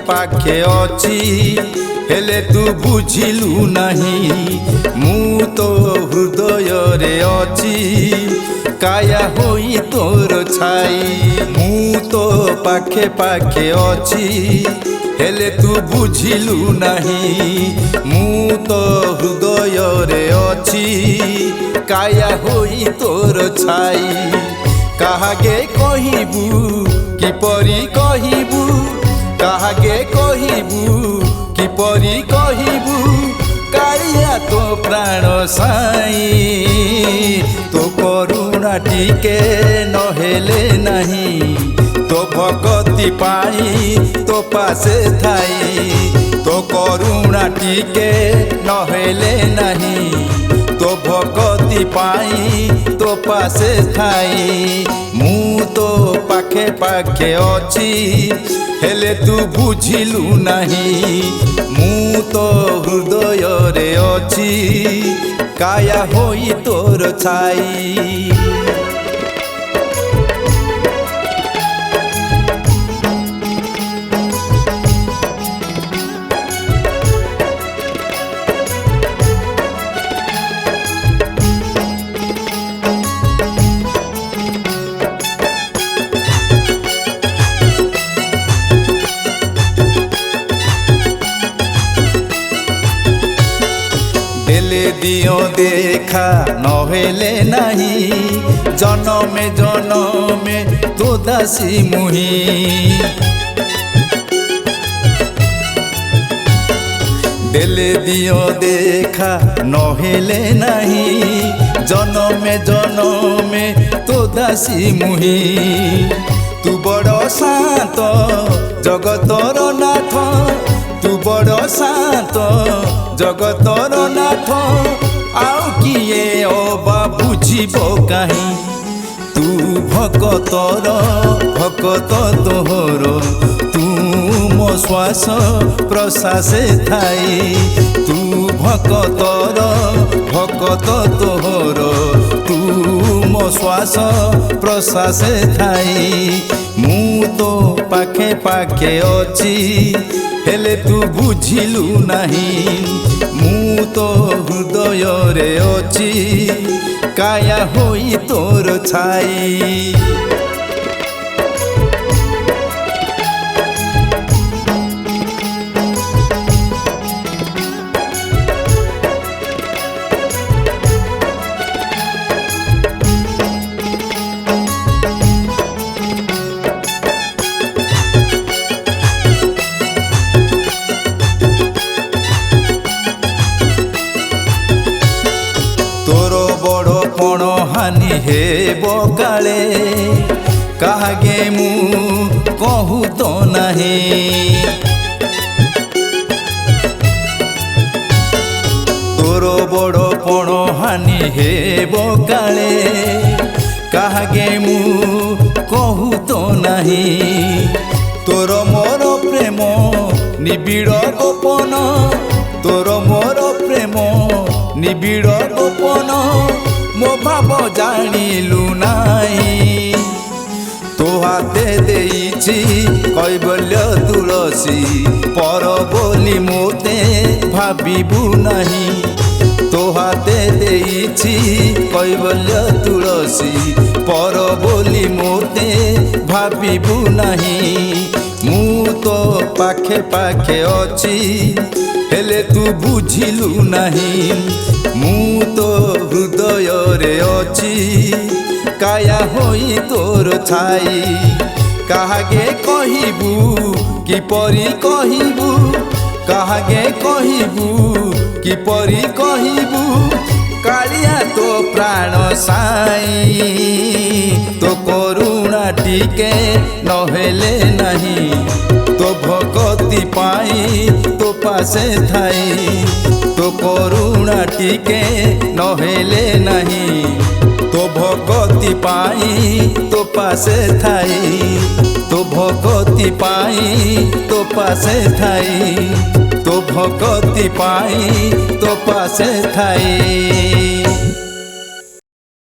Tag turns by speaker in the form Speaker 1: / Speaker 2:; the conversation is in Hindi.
Speaker 1: पाखे अछि हेले तू बुझिलु नहीं मु तो हृदय रे अछि काया होई तोर छाई मु तो पाखे पाखे अछि हेले तू बुझिलु नहीं मु तो हृदय रे अछि काया होई तोर छाई काहागे कहिबू किपरि कहिबू काहागे कहिबू किपरि कहिबू कालिया तो प्राण साई तो करुणा टिके नहेले नहीं तो भगति पाई तो पासे थाई तो करुणा टिके नहेले नहीं तो भगति पाई तो पासे थाई मु तो पाखे पाखे अछि हेले तू बुझिलु नहीं मु तो हृदय रे अछि काया होई तोर छाई देले दियो देखा नहेले नहीं जनमे जनमे तो दासी मुही देले दियो देखा नहेले नहीं जनमे जनमे तो दासी मुही तू बड़ शांत जगतर नाथ तू बड़ शांत जगतर नाथ आउ किए अबा बुझिबो काहीं तू भगतर भगत तोहर तू मो श्वास प्रश्वास थाई तू भगतर भगत तोहर तू मो श्वास प्रश्वास थाई मु तो पाखे पाखे अछि हेले तू बुझिलु नहीं मु तो हृदय रे अछि काया होई तोर छाई बड़पण हानि हे बकाले काहागे मु कहू तो नहीं तोर बड़पण हानि हे बकाले काहागे मु कहू तो नहीं तोर मोर प्रेम निबिड़ गोपन तोर मोर प्रेम निबिड़ गोपन मो भाव जानिलु नाई तो हाथे देइछि कैबल्य तुलसी पर बोली मोते भाबिबु नहीं तो हाथे देइछि कैबल्य तुलसी पर बोली मोते भाबिबु नहीं मु तो पाखे पाखे अछि हेले तू बुझिलु नहीं मु तो हृदय रे अछि काया होई तोर छाई काहागे कहिबू किपरि कहिबू काहागे कहिबू किपरि कहिबू कालिया तो प्राण साई तो करुणा टिके नहेले नहीं तो भगति पाई तो पासे थाई तो करुणा टिके नहेले नहीं तो भगति पाई तो पासे थाई तो भगति पाई तो पासे थाई तो भगति पाई तो पासे थाई।